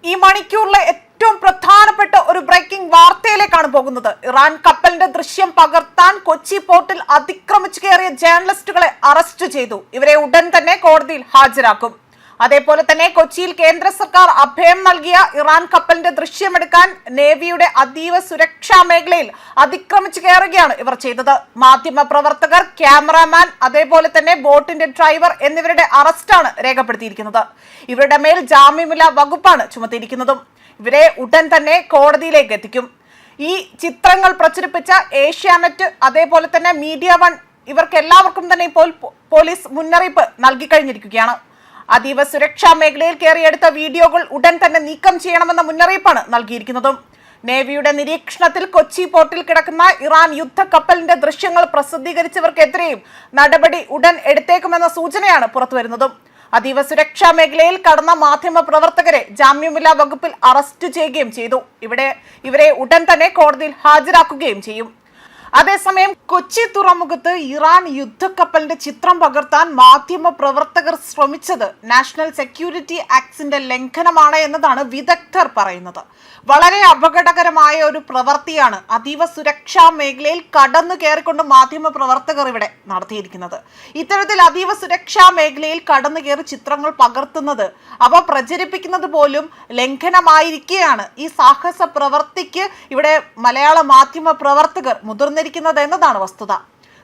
ഈ മണിക്കൂറിലെ ഏറ്റവും പ്രധാനപ്പെട്ട ഒരു ബ്രേക്കിംഗ് വാർത്തയിലേക്കാണ് പോകുന്നത്. ഇറാൻ കപ്പലിന്റെ ദൃശ്യം പകർത്താൻ കൊച്ചി പോർട്ടിൽ അതിക്രമിച്ചു കയറിയ ജേർണലിസ്റ്റുകളെ അറസ്റ്റ് ചെയ്തു. ഇവരെ ഉടൻ തന്നെ കോടതിയിൽ ഹാജരാക്കും. അതേപോലെ തന്നെ കൊച്ചിയിൽ കേന്ദ്ര സർക്കാർ അഭയം നൽകിയ ഇറാൻ കപ്പലിന്റെ ദൃശ്യമെടുക്കാൻ നേവിയുടെ അതീവ സുരക്ഷാ മേഖലയിൽ അതിക്രമിച്ചു കയറുകയാണ് ഇവർ ചെയ്തത്. മാധ്യമ പ്രവർത്തകർ, ക്യാമറാമാൻ, അതേപോലെ തന്നെ ബോട്ടിന്റെ ഡ്രൈവർ എന്നിവരുടെ അറസ്റ്റാണ് രേഖപ്പെടുത്തിയിരിക്കുന്നത്. ഇവരുടെ മേൽ ജാമ്യമില്ലാ വകുപ്പാണ് ചുമത്തിയിരിക്കുന്നതും. ഇവരെ ഉടൻ തന്നെ കോടതിയിലേക്ക് എത്തിക്കും. ഈ ചിത്രങ്ങൾ പ്രചരിപ്പിച്ച ഏഷ്യാനെറ്റ്, അതേപോലെ തന്നെ മീഡിയ വൺ, ഇവർക്ക് എല്ലാവർക്കും തന്നെ ഇപ്പോൾ പോലീസ് മുന്നറിയിപ്പ് നൽകി കഴിഞ്ഞിരിക്കുകയാണ്. അതീവ സുരക്ഷാ മേഖലയിൽ കയറിയെടുത്ത വീഡിയോകൾ ഉടൻ തന്നെ നീക്കം ചെയ്യണമെന്ന മുന്നറിയിപ്പാണ് നൽകിയിരിക്കുന്നതും. നേവിയുടെ നിരീക്ഷണത്തിൽ കൊച്ചി പോർട്ടിൽ കിടക്കുന്ന ഇറാൻ യുദ്ധ കപ്പലിന്റെ ദൃശ്യങ്ങൾ പ്രസിദ്ധീകരിച്ചവർക്കെതിരെയും നടപടി ഉടൻ എടുത്തേക്കുമെന്ന സൂചനയാണ് പുറത്തുവരുന്നതും. അതീവ സുരക്ഷാ മേഖലയിൽ കടന്ന മാധ്യമ പ്രവർത്തകരെ ജാമ്യമില്ലാ വകുപ്പിൽ അറസ്റ്റ് ചെയ്യുകയും ചെയ്തു. ഇവരെ ഉടൻ തന്നെ കോടതിയിൽ ഹാജരാക്കുകയും ചെയ്യും. അതേസമയം കൊച്ചി തുറമുഖത്ത് ഇറാൻ യുദ്ധക്കപ്പലിന്റെ ചിത്രം പകർത്താൻ മാധ്യമ പ്രവർത്തകർ ശ്രമിച്ചത് നാഷണൽ സെക്യൂരിറ്റി ആക്ടിന്റെ ലംഘനമാണ് എന്നതാണ് വിദഗ്ധർ പറയുന്നത്. വളരെ അപകടകരമായ ഒരു പ്രവൃത്തിയാണ് അതീവ സുരക്ഷാ മേഖലയിൽ കടന്നു കയറിക്കൊണ്ട് മാധ്യമ പ്രവർത്തകർ ഇവിടെ നടത്തിയിരിക്കുന്നത്. ഇത്തരത്തിൽ അതീവ സുരക്ഷാ മേഖലയിൽ കടന്നു കയറി ചിത്രങ്ങൾ പകർത്തുന്നത്, അവ പ്രചരിപ്പിക്കുന്നത് പോലും ലംഘനമായിരിക്കെയാണ് ഈ സാഹസ പ്രവൃത്തിക്ക് ഇവിടെ മലയാള മാധ്യമ പ്രവർത്തകർ മുതിർന്നിരിക്കുന്നത് എന്നതാണ് വസ്തുത.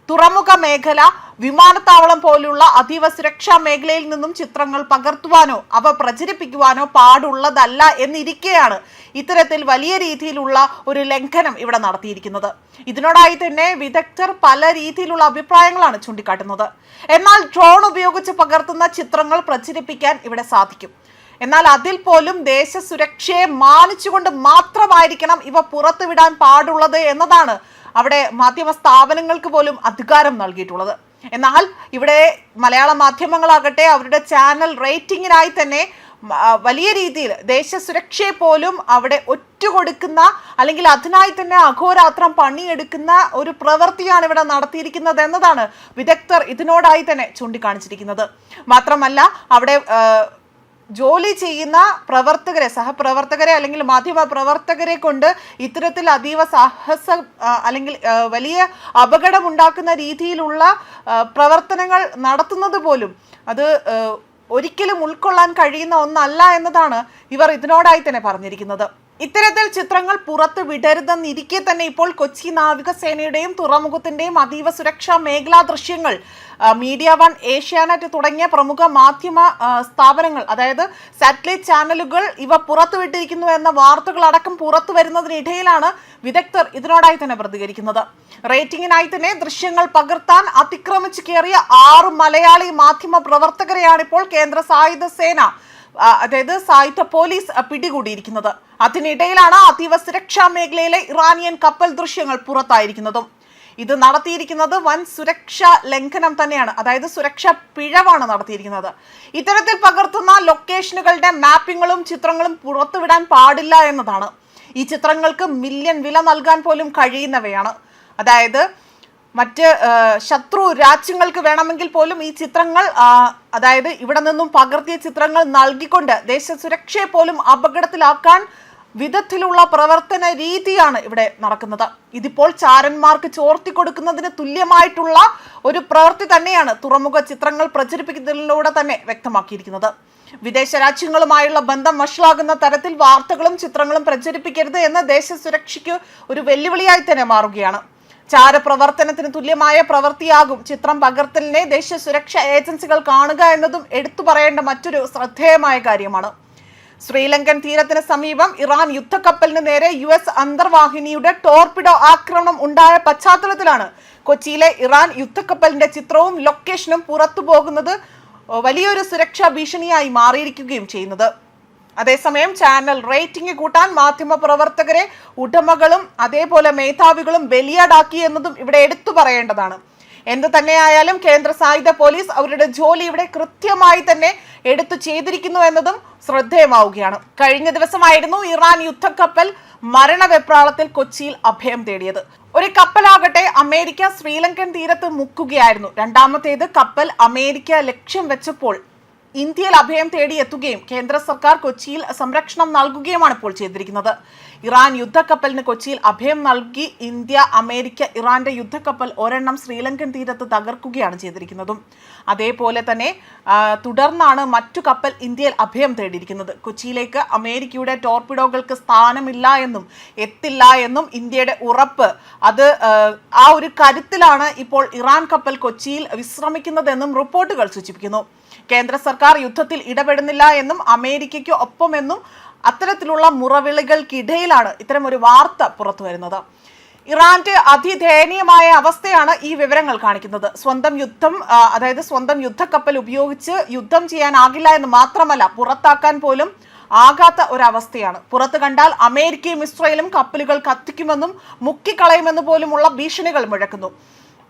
തുറമുഖ മേഖല, വിമാനത്താവളം പോലുള്ള അതീവ സുരക്ഷാ മേഖലയിൽ നിന്നും ചിത്രങ്ങൾ പകർത്തുവാനോ അവ പ്രചരിപ്പിക്കുവാനോ പാടുള്ളതല്ല എന്നിരിക്കെയാണ് ഇത്തരത്തിൽ വലിയ രീതിയിലുള്ള ഒരു ലംഘനം ഇവിടെ നടത്തിയിരിക്കുന്നത്. ഇതിനോടായി തന്നെ വിദഗ്ധർ പല രീതിയിലുള്ള അഭിപ്രായങ്ങളാണ് ചൂണ്ടിക്കാട്ടുന്നത്. എന്നാൽ ഡ്രോൺ ഉപയോഗിച്ച് പകർത്തുന്ന ചിത്രങ്ങൾ പ്രചരിപ്പിക്കാൻ ഇവിടെ സാധിക്കും. എന്നാൽ അതിൽ പോലും ദേശസുരക്ഷയെ മാനിച്ചുകൊണ്ട് മാത്രമായിരിക്കണം ഇവ പുറത്തുവിടാൻ പാടുള്ളത് എന്നതാണ് അവിടെ മാധ്യമ സ്ഥാപനങ്ങൾക്ക് പോലും അധികാരം നൽകിയിട്ടുള്ളത്. എന്നാൽ ഇവിടെ മലയാള മാധ്യമങ്ങളാകട്ടെ അവരുടെ ചാനൽ റേറ്റിംഗിനായി തന്നെ വലിയ രീതിയിൽ ദേശസുരക്ഷയെ പോലും അവിടെ ഒറ്റുകൊടുക്കുന്ന, അല്ലെങ്കിൽ അതിനായി തന്നെ അഹോരാത്രം പണിയെടുക്കുന്ന ഒരു പ്രവൃത്തിയാണ് ഇവിടെ നടത്തിയിരിക്കുന്നത് എന്നതാണ് വിദഗ്ധർ ഇതിനോടായി തന്നെ ചൂണ്ടിക്കാണിച്ചിരിക്കുന്നത്. മാത്രമല്ല അവിടെ ജോലി ചെയ്യുന്ന പ്രവർത്തകരെ, സഹപ്രവർത്തകരെ അല്ലെങ്കിൽ മാധ്യമ പ്രവർത്തകരെ കൊണ്ട് ഇത്തരത്തിൽ അതീവ സാഹസ അല്ലെങ്കിൽ വലിയ അപകടമുണ്ടാക്കുന്ന രീതിയിലുള്ള പ്രവർത്തനങ്ങൾ നടത്തുന്നത് പോലും അത് ഒരിക്കലും ഉൾക്കൊള്ളാൻ കഴിയുന്ന ഒന്നല്ല എന്നതാണ് ഇവർ ഇതിനോടായി തന്നെ പറഞ്ഞിരിക്കുന്നത്. ഇത്തരത്തിൽ ചിത്രങ്ങൾ പുറത്ത് വിടരുതെന്നിരിക്കെ തന്നെ ഇപ്പോൾ കൊച്ചി നാവികസേനയുടെയും തുറമുഖത്തിന്റെയും അതീവ സുരക്ഷാ മേഖലാ ദൃശ്യങ്ങൾ മീഡിയ വൺ, ഏഷ്യാനെറ്റ് തുടങ്ങിയ പ്രമുഖ മാധ്യമ സ്ഥാപനങ്ങൾ, അതായത് സാറ്റലൈറ്റ് ചാനലുകൾ ഇവ പുറത്തുവിട്ടിരിക്കുന്നു എന്ന വാർത്തകൾ അടക്കം പുറത്തു വരുന്നതിനിടയിലാണ് വിദഗ്ധർ ഇതിനോടായി തന്നെ പ്രതികരിക്കുന്നത്. റേറ്റിംഗിനായി തന്നെ ദൃശ്യങ്ങൾ പകർത്താൻ അതിക്രമിച്ചു കയറിയ 6 മലയാളി മാധ്യമ പ്രവർത്തകരെയാണ് ഇപ്പോൾ കേന്ദ്ര സായുധ സേന, അതായത് സായുധ പോലീസ് പിടികൂടിയിരിക്കുന്നത്. അതിനിടയിലാണ് അതീവ സുരക്ഷാ മേഖലയിലെ ഇറാനിയൻ കപ്പൽ ദൃശ്യങ്ങൾ പുറത്തായിരിക്കുന്നതും. ഇത് നടത്തിയിരിക്കുന്നത് വൻ സുരക്ഷാ ലംഘനം തന്നെയാണ്, അതായത് സുരക്ഷാ പിഴവാണ് നടത്തിയിരിക്കുന്നത്. ഇത്തരത്തിൽ പകർത്തുന്ന ലൊക്കേഷനുകളുടെ മാപ്പിങ്ങുകളും ചിത്രങ്ങളും പുറത്തുവിടാൻ പാടില്ല എന്നതാണ്. ഈ ചിത്രങ്ങൾക്ക് മില്യൺ വില നൽകാൻ പോലും കഴിയുന്നവയാണ്. അതായത് മറ്റ് ശത്രു രാജ്യങ്ങൾക്ക് വേണമെങ്കിൽ പോലും ഈ ചിത്രങ്ങൾ, അതായത് ഇവിടെ നിന്നും പകർത്തിയ ചിത്രങ്ങൾ നൽകിക്കൊണ്ട് ദേശസുരക്ഷയെ പോലും അപകടത്തിലാക്കാൻ വിധത്തിലുള്ള പ്രവർത്തന രീതിയാണ് ഇവിടെ നടക്കുന്നത്. ഇതിപ്പോൾ ചാരന്മാർക്ക് ചോർത്തി കൊടുക്കുന്നതിന് തുല്യമായിട്ടുള്ള ഒരു പ്രവൃത്തി തന്നെയാണ് തുറമുഖ ചിത്രങ്ങൾ പ്രചരിപ്പിക്കുന്നതിലൂടെ തന്നെ വ്യക്തമാക്കിയിരിക്കുന്നത്. വിദേശ രാജ്യങ്ങളുമായുള്ള ബന്ധം വഷളാകുന്ന തരത്തിൽ വാർത്തകളും ചിത്രങ്ങളും പ്രചരിപ്പിക്കരുത് എന്ന ദേശസുരക്ഷയ്ക്ക് ഒരു വെല്ലുവിളിയായി തന്നെ മാറുകയാണ്. ചാരപ്രവർത്തനത്തിന് തുല്യമായ പ്രവൃത്തിയാകും ചിത്രം പകർത്തലിനെ ദേശീയ സുരക്ഷാ ഏജൻസികൾ കാണുക എന്നതും എടുത്തു പറയേണ്ട മറ്റൊരു ശ്രദ്ധേയമായ കാര്യമാണ്. ശ്രീലങ്കൻ തീരത്തിന് സമീപം ഇറാൻ യുദ്ധക്കപ്പലിന് നേരെ US അന്തർവാഹിനിയുടെ ടോർപിഡോ ആക്രമണം ഉണ്ടായ പശ്ചാത്തലത്തിലാണ് കൊച്ചിയിലെ ഇറാൻ യുദ്ധക്കപ്പലിന്റെ ചിത്രവും ലൊക്കേഷനും പുറത്തു പോകുന്നത് വലിയൊരു സുരക്ഷാ ഭീഷണിയായി മാറിയിരിക്കുകയും ചെയ്യുന്നത്. അതേസമയം ചാനൽ റേറ്റിംഗ് കൂട്ടാൻ മാധ്യമ പ്രവർത്തകരെ ഉടമകളും അതേപോലെ മേധാവികളും ബലിയാടാക്കി എന്നതും ഇവിടെ എടുത്തു പറയേണ്ടതാണ്. എന്ത് തന്നെയായാലും കേന്ദ്ര സായുധ പോലീസ് അവരുടെ ജോലി ഇവിടെ കൃത്യമായി തന്നെ എടുത്തു ചെയ്തിരിക്കുന്നു എന്നതും ശ്രദ്ധേയമാവുകയാണ്. കഴിഞ്ഞ ദിവസമായിരുന്നു ഇറാൻ യുദ്ധക്കപ്പൽ മരണവെപ്രാളത്തിൽ കൊച്ചിയിൽ അഭയം തേടിയത്. ഒരു കപ്പലാകട്ടെ അമേരിക്ക ശ്രീലങ്കൻ തീരത്ത് മുക്കുകയായിരുന്നു. രണ്ടാമത്തേത് കപ്പൽ അമേരിക്ക ലക്ഷ്യം വെച്ചപ്പോൾ ഇന്ത്യയിൽ അഭയം തേടി എത്തുകയും കേന്ദ്ര സർക്കാർ കൊച്ചിയിൽ സംരക്ഷണം നൽകുകയുമാണ് ഇപ്പോൾ ചെയ്തിരിക്കുന്നത്. ഇറാൻ യുദ്ധക്കപ്പലിന് കൊച്ചിയിൽ അഭയം നൽകി ഇന്ത്യ, അമേരിക്ക, ഇറാന്റെ യുദ്ധക്കപ്പൽ ഒരെണ്ണം ശ്രീലങ്കൻ തീരത്ത് തകർക്കുകയാണ് ചെയ്തിരിക്കുന്നതും. അതേപോലെ തന്നെ തുടർന്നാണ് മറ്റു കപ്പൽ ഇന്ത്യയിൽ അഭയം തേടിയിരിക്കുന്നത്. കൊച്ചിയിലേക്ക് അമേരിക്കയുടെ ടോർപിഡോകൾക്ക് സ്ഥാനമില്ല എന്നും എത്തില്ല എന്നും ഇന്ത്യയുടെ ഉറപ്പ്, അത് ആ ഒരു കരുത്തിലാണ് ഇപ്പോൾ ഇറാൻ കപ്പൽ കൊച്ചിയിൽ വിശ്രമിക്കുന്നതെന്നും റിപ്പോർട്ടുകൾ സൂചിപ്പിക്കുന്നു. കേന്ദ്ര സർക്കാർ യുദ്ധത്തിൽ ഇടപെടുന്നില്ല എന്നും അമേരിക്കയ്ക്ക് ഒപ്പമെന്നും അത്തരത്തിലുള്ള മുറവിളികൾക്കിടയിലാണ് ഇത്തരമൊരു വാർത്ത പുറത്തു വരുന്നത്. ഇറാന്റെ അതിദയനീയമായ അവസ്ഥയാണ് ഈ വിവരങ്ങൾ കാണിക്കുന്നത്. സ്വന്തം യുദ്ധക്കപ്പൽ ഉപയോഗിച്ച് യുദ്ധം ചെയ്യാനാകില്ല എന്ന് മാത്രമല്ല, പുറത്താക്കാൻ പോലും ആകാത്ത ഒരവസ്ഥയാണ്. പുറത്ത് കണ്ടാൽ അമേരിക്കയും ഇസ്രായേലും കപ്പലുകൾ കത്തിക്കുമെന്നും മുക്കിക്കളയുമെന്ന് പോലുമുള്ള ഭീഷണികൾ മുഴക്കുന്നു.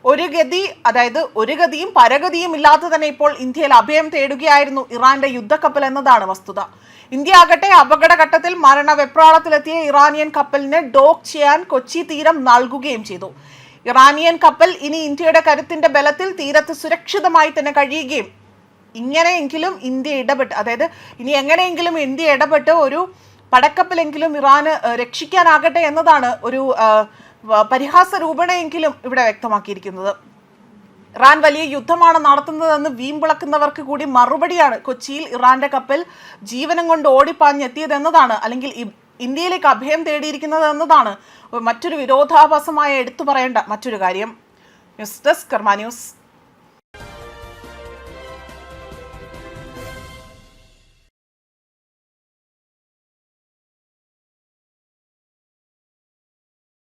ഒരു ഗതിയും പരഗതിയും ഇല്ലാതെ തന്നെ ഇപ്പോൾ ഇന്ത്യയിൽ അഭയം തേടുകയായിരുന്നു ഇറാന്റെ യുദ്ധക്കപ്പൽ എന്നതാണ് വസ്തുത. ഇന്ത്യ ആകട്ടെ അപകടഘട്ടത്തിൽ മരണവെപ്രാളത്തിലെത്തിയ ഇറാനിയൻ കപ്പലിന് ഡോക്ക് ചെയ്യാൻ കൊച്ചി തീരം നൽകുകയും ചെയ്തു. ഇറാനിയൻ കപ്പൽ ഇനി ഇന്ത്യയുടെ കരുത്തിന്റെ ബലത്തിൽ തീരത്ത് സുരക്ഷിതമായി തന്നെ കഴിയുകയും ഇങ്ങനെയെങ്കിലും ഇന്ത്യ ഇടപെട്ട് ഒരു പടക്കപ്പലെങ്കിലും ഇറാന് രക്ഷിക്കാനാകട്ടെ എന്നതാണ് ഒരു പരിഹാസ രൂപേണയെങ്കിലും ഇവിടെ വ്യക്തമാക്കിയിരിക്കുന്നത്. ഇറാൻ വലിയ യുദ്ധമാണ് നടത്തുന്നതെന്ന് വീമ്പിളക്കുന്നവർക്ക് കൂടി മറുപടിയാണ് കൊച്ചിയിൽ ഇറാന്റെ കപ്പൽ ജീവനം കൊണ്ട് ഓടിപ്പാഞ്ഞെത്തിയതെന്നതാണ്, അല്ലെങ്കിൽ ഇന്ത്യയിലേക്ക് അഭയം തേടിയിരിക്കുന്നത് എന്നതാണ് മറ്റൊരു വിരോധാഭാസമായ എടുത്തു പറയേണ്ട മറ്റൊരു കാര്യം. ന്യൂസ് ഡെസ്ക് കർമ്മ ന്യൂസ്.